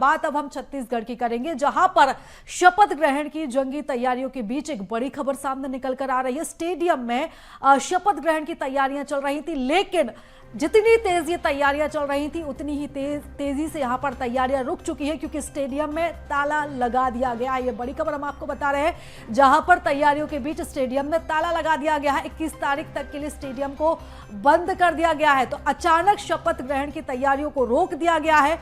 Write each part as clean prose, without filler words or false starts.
बात अब हम छत्तीसगढ़ की करेंगे, जहां पर शपथ ग्रहण की जंगी तैयारियों के बीच एक बड़ी खबर सामने निकल कर आ रही है। स्टेडियम में शपथ ग्रहण की तैयारियां चल रही थी, लेकिन जितनी तेज ये तैयारियां चल रही थी उतनी ही तेजी से यहां पर तैयारियां रुक चुकी है, क्योंकि स्टेडियम में ताला लगा दिया गया है। ये बड़ी खबर हम आपको बता रहे हैं, जहां पर तैयारियों के बीच स्टेडियम में ताला लगा दिया गया है। 21 तारीख तक के लिए स्टेडियम को बंद कर दिया गया है। तो अचानक शपथ ग्रहण की तैयारियों को रोक दिया गया है।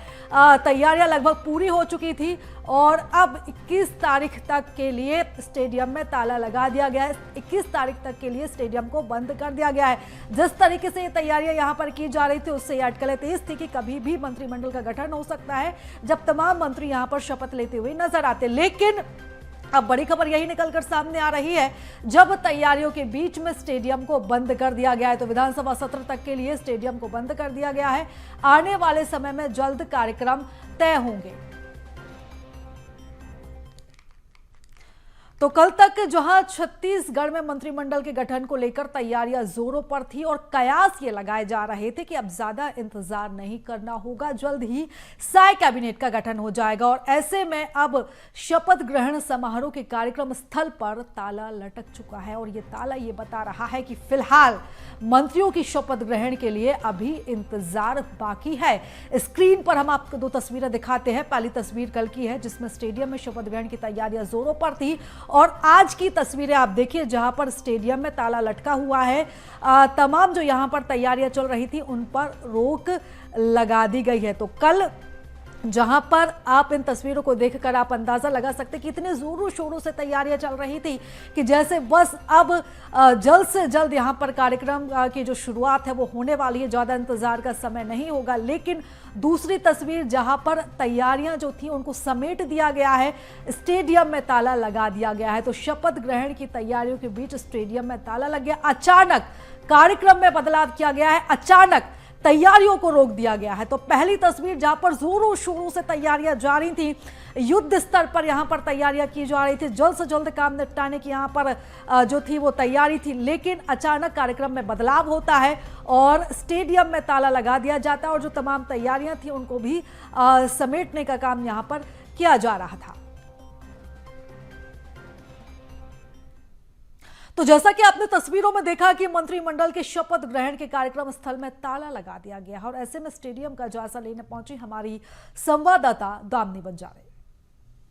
तैयारियां लगभग पूरी हो चुकी थी और अब 21 तारीख तक के लिए स्टेडियम में ताला लगा दिया गया है। 21 तारीख तक के लिए स्टेडियम को बंद कर दिया गया है। जिस तरीके से ये तैयारियां यहां पर की जा रही थी, उससे ये अटकलें तेज थी कि कभी भी मंत्रिमंडल का गठन हो सकता है, जब तमाम मंत्री यहां पर शपथ लेते हुए नजर आते। लेकिन अब बड़ी खबर यही निकलकर सामने आ रही है, जब तैयारियों के बीच में स्टेडियम को बंद कर दिया गया है। तो विधानसभा सत्र तक के लिए स्टेडियम को बंद कर दिया गया है। आने वाले समय में जल्द कार्यक्रम तय होंगे। तो कल तक जहां छत्तीसगढ़ में मंत्रिमंडल के गठन को लेकर तैयारियां जोरों पर थी और कयास ये लगाए जा रहे थे कि अब ज्यादा इंतजार नहीं करना होगा, जल्द ही साय कैबिनेट का गठन हो जाएगा। और ऐसे में अब शपथ ग्रहण समारोह के कार्यक्रम स्थल पर ताला लटक चुका है और ये ताला ये बता रहा है कि फिलहाल मंत्रियों की शपथ ग्रहण के लिए अभी इंतजार बाकी है। स्क्रीन पर हम आपको दो तस्वीरें दिखाते हैं। पहली तस्वीर कल की है, जिसमें स्टेडियम में शपथ ग्रहण की तैयारियां जोरों पर थी, और आज की तस्वीरें आप देखिए, जहां पर स्टेडियम में ताला लटका हुआ है। तमाम जो यहां पर तैयारियां चल रही थी उन पर रोक लगा दी गई है। तो कल जहां पर आप इन तस्वीरों को देखकर आप अंदाजा लगा सकते कि इतने जोरों शोरों से तैयारियां चल रही थी कि जैसे बस अब जल्द से जल्द यहां पर कार्यक्रम की जो शुरुआत है वो होने वाली है, ज्यादा इंतजार का समय नहीं होगा। लेकिन दूसरी तस्वीर, जहां पर तैयारियां जो थी उनको समेट दिया गया है, स्टेडियम में ताला लगा दिया गया है। तो शपथ ग्रहण की तैयारियों के बीच स्टेडियम में ताला लग गया, अचानक कार्यक्रम में बदलाव किया गया है, अचानक तैयारियों को रोक दिया गया है। तो पहली तस्वीर, जहां पर जोरों शोरों से तैयारियां जारी थी, युद्ध स्तर पर यहां पर तैयारियां की जा रही थी, जल्द से जल्द काम निपटाने की यहां पर जो थी वो तैयारी थी। लेकिन अचानक कार्यक्रम में बदलाव होता है और स्टेडियम में ताला लगा दिया जाता है और जो तमाम तैयारियां थी उनको भी समेटने का काम यहां पर किया जा रहा था। तो जैसा कि आपने तस्वीरों में देखा कि मंत्रिमंडल के शपथ ग्रहण के कार्यक्रम स्थल में ताला लगा दिया गया है और ऐसे में स्टेडियम का जायजा लेने पहुंची हमारी संवाददाता दामिनी बंजारे।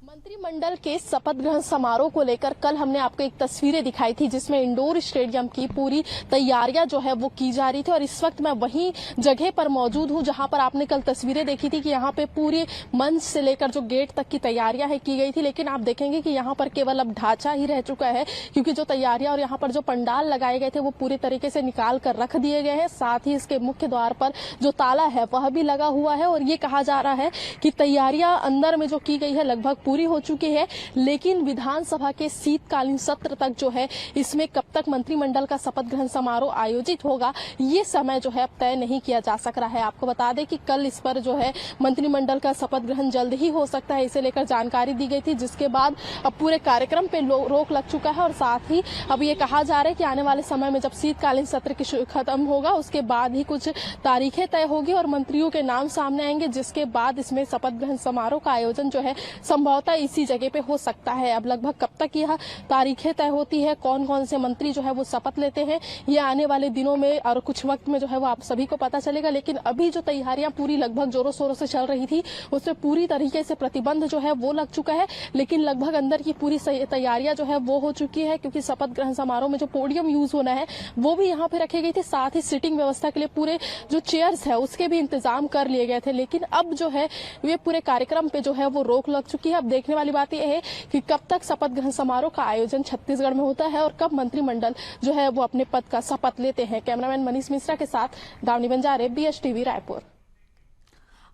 मंत्रिमंडल के शपथ ग्रहण समारोह को लेकर कल हमने आपको एक तस्वीरें दिखाई थी, जिसमें इंडोर स्टेडियम की पूरी तैयारियां जो है वो की जा रही थी। और इस वक्त मैं वहीं जगह पर मौजूद हूं जहां पर आपने कल तस्वीरें देखी थी कि यहां पे पूरे मंच से लेकर जो गेट तक की तैयारियां है की गई थी। लेकिन आप देखेंगे कि यहां पर केवल अब ढांचा ही रह चुका है, क्योंकि जो तैयारियां और यहाँ पर जो पंडाल लगाए गए थे वो पूरे तरीके से निकाल कर रख दिए गए हैं। साथ ही इसके मुख्य द्वार पर जो ताला है वह भी लगा हुआ है और ये कहा जा रहा है कि तैयारियां अंदर में जो की गई है लगभग पूरी हो चुकी है। लेकिन विधानसभा के शीतकालीन सत्र तक जो है इसमें कब तक मंत्रिमंडल का शपथ ग्रहण समारोह आयोजित होगा, ये समय जो है अब तय नहीं किया जा सक रहा है। आपको बता दें कि कल इस पर जो है मंत्रिमंडल का शपथ ग्रहण जल्द ही हो सकता है, इसे लेकर जानकारी दी गई थी, जिसके बाद अब पूरे कार्यक्रम पे रोक लग चुका है। और साथ ही अब ये कहा जा रहा है कि आने वाले समय में जब शीतकालीन सत्र की खत्म होगा उसके बाद ही कुछ तारीखें तय होगी और मंत्रियों के नाम सामने आएंगे, जिसके बाद इसमें शपथ ग्रहण समारोह का आयोजन जो है संभवतः इसी जगह पे हो सकता है। अब लगभग कब तक यह तारीखें तय होती है, कौन कौन से मंत्री जो है वो शपथ लेते हैं, ये आने वाले दिनों में और कुछ वक्त में जो है वो आप सभी को पता चलेगा। लेकिन अभी जो तैयारियां पूरी लगभग जोरों शोरों से चल रही थी उसमें पूरी तरीके से प्रतिबंध जो है वो लग चुका है। लेकिन लगभग अंदर की पूरी तैयारियां जो है वो हो चुकी है, क्योंकि शपथ ग्रहण समारोह में जो पोडियम यूज होना है वो भी यहाँ पे रखे गए थे। साथ ही सिटिंग व्यवस्था के लिए पूरे जो चेयर्स है उसके भी इंतजाम कर लिए गए थे। लेकिन अब जो है वे पूरे कार्यक्रम पे जो है वो रोक लग चुकी है। अब देखने वाली बात यह है कि कब तक शपथ ग्रहण समारोह का आयोजन छत्तीसगढ़ में होता है और कब मंत्रिमंडल जो है वो अपने पद का शपथ लेते हैं। कैमरामैन मनीष मिश्रा के साथ दामिनी बंजारे, BSTV रायपुर।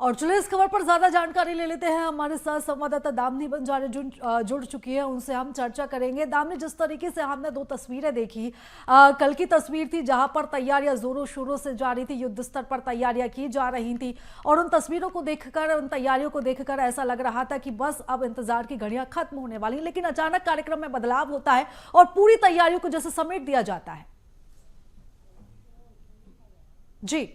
और चलिए इस खबर पर ज्यादा जानकारी ले लेते हैं। हमारे साथ संवाददाता दामिनी बंजारे जुड़ चुकी है, उनसे हम चर्चा करेंगे। दामिनी, जिस तरीके से हमने दो तस्वीरें देखी, कल की तस्वीर थी जहां पर तैयारियां जोरों शोरों से जारी थी, युद्ध स्तर पर तैयारियां की जा रही थी और उन तस्वीरों को देखकर, उन तैयारियों को देखकर ऐसा लग रहा था कि बस अब इंतजार की घड़ियां खत्म होने वाली। लेकिन अचानक कार्यक्रम में बदलाव होता है और पूरी तैयारियों को जैसे समेट दिया जाता है। जी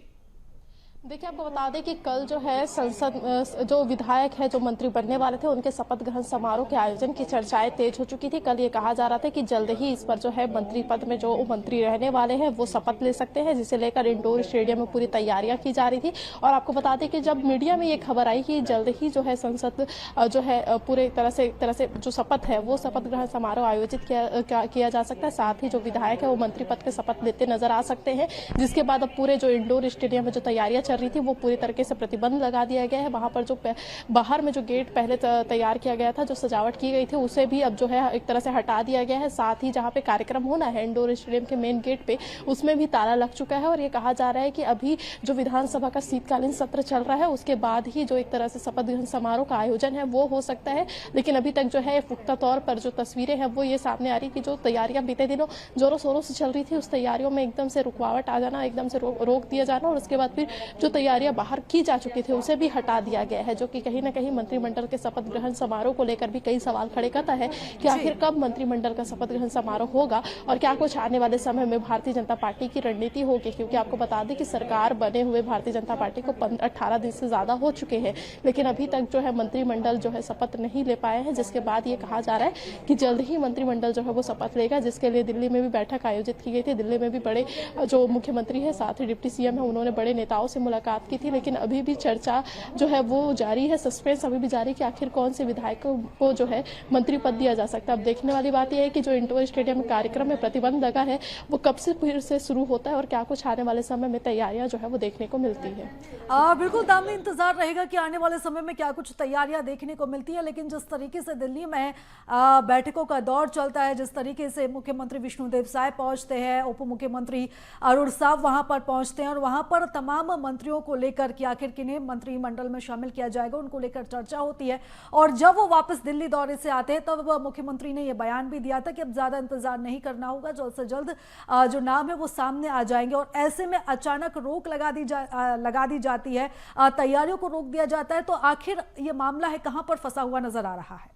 देखिए, आपको बता दें कि कल जो है संसद जो विधायक है जो मंत्री बनने वाले थे उनके शपथ ग्रहण समारोह के आयोजन की चर्चाएं तेज हो चुकी थी। कल ये कहा जा रहा था कि जल्द ही इस पर जो है मंत्री पद में जो मंत्री रहने वाले हैं वो शपथ ले सकते हैं, जिसे लेकर इंडोर स्टेडियम में पूरी तैयारियां की जा रही थी। और आपको बता दें कि जब मीडिया में ये खबर आई कि जल्द ही जो है संसद जो है पूरे तरह से जो शपथ है वो शपथ ग्रहण समारोह आयोजित किया जा सकता है, साथ ही जो विधायक है वो मंत्री पद के शपथ लेते नजर आ सकते हैं। जिसके बाद अब पूरे जो इंडोर स्टेडियम में जो तैयारियां चल रही थी वो पूरी तरीके से प्रतिबंध लगा दिया गया है। वहां पर जो बाहर में जो गेट पहले तैयार किया गया था, जो सजावट की गई थी, उसे भी अब जो है एक तरह से हटा दिया गया है। साथ ही जहां पे कार्यक्रम होना है इंडोर स्टेडियम के मेन गेट पे, उसमें भी ताला लग चुका है। और ये कहा जा रहा है कि अभी जो विधानसभा का शीतकालीन सत्र चल रहा है उसके बाद ही जो एक तरह से शपथ ग्रहण समारोह का आयोजन है वो हो सकता है। लेकिन अभी तक जो है पुख्ता तौर पर जो तस्वीरें हैं वो ये सामने आ रही कि जो तैयारियां बीते दिनों जोरों शोरों से चल रही थी, उस तैयारियों में एकदम से रुकावट आ जाना, एकदम से रोक दिया जाना, और उसके बाद फिर जो तैयारियां बाहर की जा चुकी थी उसे भी हटा दिया गया है, जो कि कहीं ना कहीं मंत्रिमंडल के शपथ ग्रहण समारोह को लेकर भी कई सवाल खड़े करता है कि आखिर कब मंत्रिमंडल का शपथ ग्रहण समारोह होगा और क्या कुछ आने वाले समय में भारतीय जनता पार्टी की रणनीति होगी। क्योंकि आपको बता दें कि सरकार बने हुए भारतीय जनता पार्टी को 18 दिन से ज्यादा हो चुके हैं, लेकिन अभी तक जो है मंत्रिमंडल जो है शपथ नहीं ले पाए हैं। जिसके बाद ये कहा जा रहा है कि जल्द ही मंत्रिमंडल जो है वो शपथ लेगा, जिसके लिए दिल्ली में भी बैठक आयोजित की गई थी। दिल्ली में भी बड़े जो मुख्यमंत्री है साथ ही डिप्टी सीएम है उन्होंने बड़े नेताओं से मुलाकात की थी, लेकिन अभी भी चर्चा जो है वो जारी है, सस्पेंस अभी भी जारी कि आखिर कौन से विधायकों को जो है मंत्री पद दिया जा सकता है। अब देखने वाली बात यह है कि जो इंडोर स्टेडियम में कार्यक्रम में प्रतिबंध लगा है वो कब से फिर से शुरू होता है और क्या कुछ आने वाले समय में तैयारियां जो है वो देखने को मिलती है। बिल्कुल दामनी, इंतजार रहेगा कि आने वाले समय में क्या कुछ तैयारियां देखने को मिलती है। लेकिन जिस तरीके से दिल्ली में बैठकों का दौर चलता है, जिस तरीके से मुख्यमंत्री विष्णुदेव साय पहुंचते हैं, उप मुख्यमंत्री अरुण साव वहां पर पहुंचते हैं और वहां पर तमाम मंत्रियों को लेकर कि आखिर किन्हें मंत्रिमंडल में शामिल किया जाएगा उनको लेकर चर्चा होती है। और जब वो वापस दिल्ली दौरे से आते हैं तब मुख्यमंत्री ने यह बयान भी दिया था कि अब ज्यादा इंतजार नहीं करना होगा, जल्द से जल्द जो नाम है वो सामने आ जाएंगे। और ऐसे में अचानक रोक लगा दी जाती है, तैयारियों को रोक दिया जाता है। तो आखिर ये मामला है कहां पर फंसा हुआ नजर आ रहा है?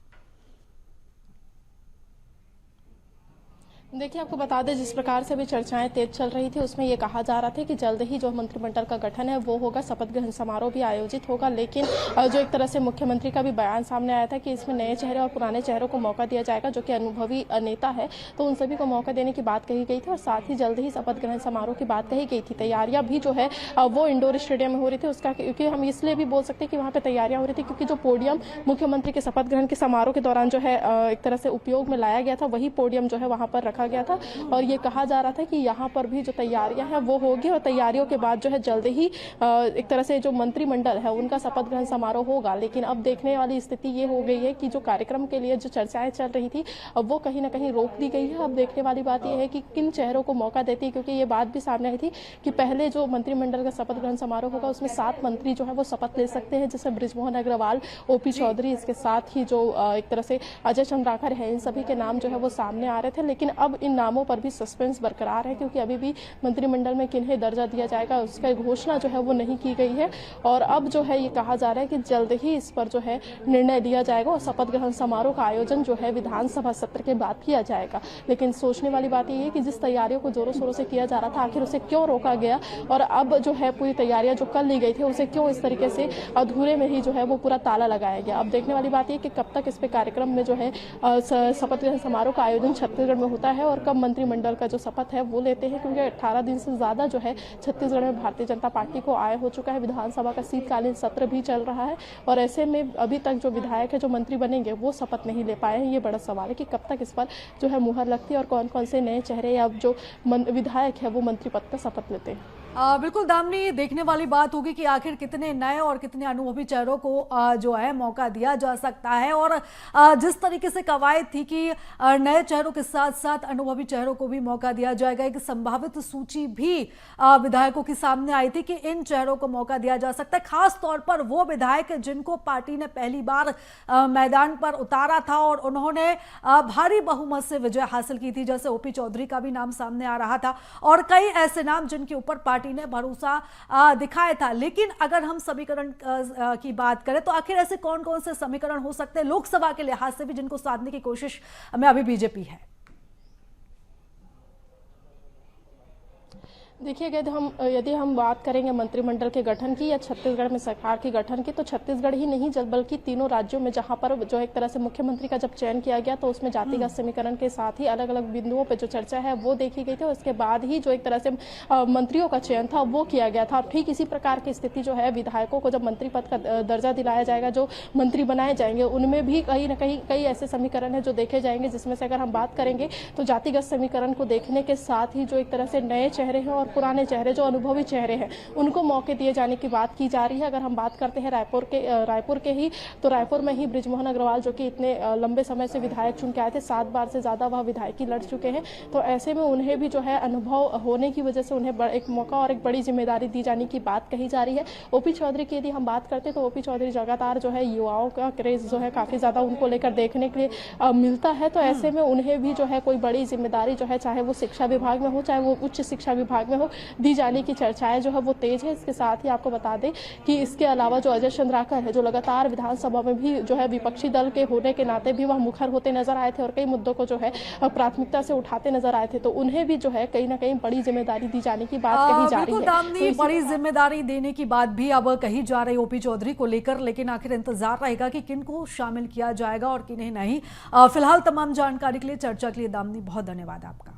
देखिए, आपको बता दें जिस प्रकार से भी चर्चाएं तेज चल रही थी उसमें ये कहा जा रहा था कि जल्द ही जो मंत्रिमंडल का गठन है वो होगा, शपथ ग्रहण समारोह भी आयोजित होगा। लेकिन जो एक तरह से मुख्यमंत्री का भी बयान सामने आया था कि इसमें नए चेहरे और पुराने चेहरों को मौका दिया जाएगा, जो कि अनुभवी नेता है, तो उन सभी को मौका देने की बात कही गई थी। और साथ ही जल्द ही शपथ ग्रहण समारोह की बात कही गई थी। तैयारियां भी जो है वो इंडोर स्टेडियम में हो रही थी उसका, क्योंकि हम इसलिए भी बोल सकते हैं कि वहाँ पर तैयारियां हो रही थी क्योंकि जो पोडियम मुख्यमंत्री के शपथ ग्रहण के समारोह के दौरान जो है एक तरह से उपयोग में लाया गया था, वही पोडियम जो है वहाँ पर रखा गया था। और ये कहा जा रहा था कि यहाँ पर भी जो तैयारियां हैं वो होगी और तैयारियों के बाद जो है जल्द ही एक तरह से जो मंत्रिमंडल है उनका शपथ ग्रहण समारोह होगा। लेकिन अब देखने वाली स्थिति ये हो गई है कि जो कार्यक्रम के लिए जो चर्चाएं चल रही थी अब वो कहीं ना कहीं रोक दी गई है। अब देखने वाली बात यह है कि किन चेहरों को मौका देती है, क्योंकि ये बात भी सामने आई थी कि पहले जो मंत्रिमंडल का शपथ ग्रहण समारोह होगा उसमें 7 मंत्री जो है वो शपथ ले सकते हैं, जैसे बृजमोहन अग्रवाल, ओपी चौधरी, इसके साथ ही जो एक तरह से अजय चंद्राकर है, इन सभी के नाम जो है वो सामने आ रहे थे। लेकिन अब इन नामों पर भी सस्पेंस बरकरार है, क्योंकि अभी भी मंत्रिमंडल में किन्हें दर्जा दिया जाएगा उसका घोषणा जो है वो नहीं की गई है। और अब जो है ये कहा जा रहा है कि जल्द ही इस पर जो है निर्णय लिया जाएगा और शपथ ग्रहण समारोह का आयोजन जो है विधानसभा सत्र के बाद किया जाएगा। लेकिन सोचने वाली बात यह है कि जिस तैयारियों को जोरों शोरों से किया जा रहा था आखिर उसे क्यों रोका गया, और अब जो है पूरी तैयारियां जो कल ली गई थी उसे क्यों इस तरीके से अधूरे में ही जो है वो पूरा ताला लगाया गया। अब देखने वाली बात यह कि कब तक इस पे कार्यक्रम में जो है शपथ ग्रहण समारोह का आयोजन छत्तीसगढ़ में होता है और कब मंत्रिमंडल का जो शपथ है वो लेते हैं, क्योंकि 18 दिन से ज्यादा जो है छत्तीसगढ़ में भारतीय जनता पार्टी को आय हो चुका है। विधानसभा का शीतकालीन सत्र भी चल रहा है और ऐसे में अभी तक जो विधायक है जो मंत्री बनेंगे वो शपथ नहीं ले पाए हैं। ये बड़ा सवाल है कि कब तक इस पर जो है मुहर लगती है और कौन कौन से नए चेहरे या जो विधायक है वो मंत्री पद का शपथ लेते हैं। बिल्कुल दामनी, देखने वाली बात होगी कि आखिर कितने नए और कितने अनुभवी चेहरों को जो है मौका दिया जा सकता है। और जिस तरीके से कवायद थी कि नए चेहरों के साथ साथ अनुभवी चेहरों को भी मौका दिया जाएगा, एक संभावित सूची भी विधायकों के सामने आई थी कि इन चेहरों को मौका दिया जा सकता है, खास तौर पर वो विधायक जिनको पार्टी ने पहली बार मैदान पर उतारा था और उन्होंने भारी बहुमत से विजय हासिल की थी, जैसे ओपी चौधरी का भी नाम सामने आ रहा था और कई ऐसे नाम जिनके ऊपर पार्टी ने भरोसा दिखाया था। लेकिन अगर हम समीकरण की बात करें तो आखिर ऐसे कौन कौन से समीकरण हो सकते हैं लोकसभा के लिहाज से भी जिनको साधने की कोशिश में अभी बीजेपी है? देखिए, यदि हम बात करेंगे मंत्रिमंडल के गठन की या छत्तीसगढ़ में सरकार के गठन की, तो छत्तीसगढ़ ही नहीं बल्कि तीनों राज्यों में जहां पर जो एक तरह से मुख्यमंत्री का जब चयन किया गया तो उसमें जातिगत समीकरण के साथ ही अलग अलग बिंदुओं पे जो चर्चा है वो देखी गई थी और उसके बाद ही जो एक तरह से मंत्रियों का चयन था वो किया गया था। ठीक इसी प्रकार की स्थिति जो है, विधायकों को जब मंत्री पद का दर्जा दिलाया जाएगा, जो मंत्री बनाए जाएंगे उनमें भी कहीं ना कहीं कई ऐसे समीकरण है जो देखे जाएंगे, जिसमें से अगर हम बात करेंगे तो जातिगत समीकरण को देखने के साथ ही जो एक तरह से नए चेहरे हैं और पुराने चेहरे, जो अनुभवी चेहरे हैं, उनको मौके दिए जाने की बात की जा रही है। अगर हम बात करते हैं रायपुर के ही, तो रायपुर में ही बृजमोहन अग्रवाल जो कि इतने लंबे समय से विधायक चुन के आए थे, 7 बार से ज़्यादा वह विधायकी लड़ चुके हैं, तो ऐसे में उन्हें भी जो है अनुभव होने की वजह से उन्हें एक मौका और एक बड़ी जिम्मेदारी दी जाने की बात कही जा रही है। ओपी चौधरी की यदि हम बात करते हैं तो ओपी चौधरी लगातार जो है युवाओं का क्रेज जो है काफ़ी ज़्यादा उनको लेकर देखने के लिए मिलता है, तो ऐसे में उन्हें भी जो है कोई बड़ी जिम्मेदारी जो है, चाहे वो शिक्षा विभाग में हो चाहे वो उच्च शिक्षा विभाग में हो, दी जाने की चर्चाएं जो है वो तेज है। इसके साथ ही आपको बता दें कि इसके अलावा जो अजय चंद्राकर है, जो लगातार विधानसभा में भी जो है विपक्षी दल के होने के नाते भी वह मुखर होते नजर आए थे और कई मुद्दों को जो है प्राथमिकता से उठाते नजर आए थे, तो उन्हें भी जो है कहीं ना कहीं बड़ी जिम्मेदारी दी जाने की बात कही जा रही है। दामनी, बड़ी जिम्मेदारी देने की बात भी अब कही जा रही ओपी चौधरी को लेकर, लेकिन आखिर इंतजार रहेगा कि किनको शामिल किया जाएगा और किन्हें नहीं। फिलहाल तमाम जानकारी के लिए, चर्चा के लिए दामनी बहुत धन्यवाद आपका।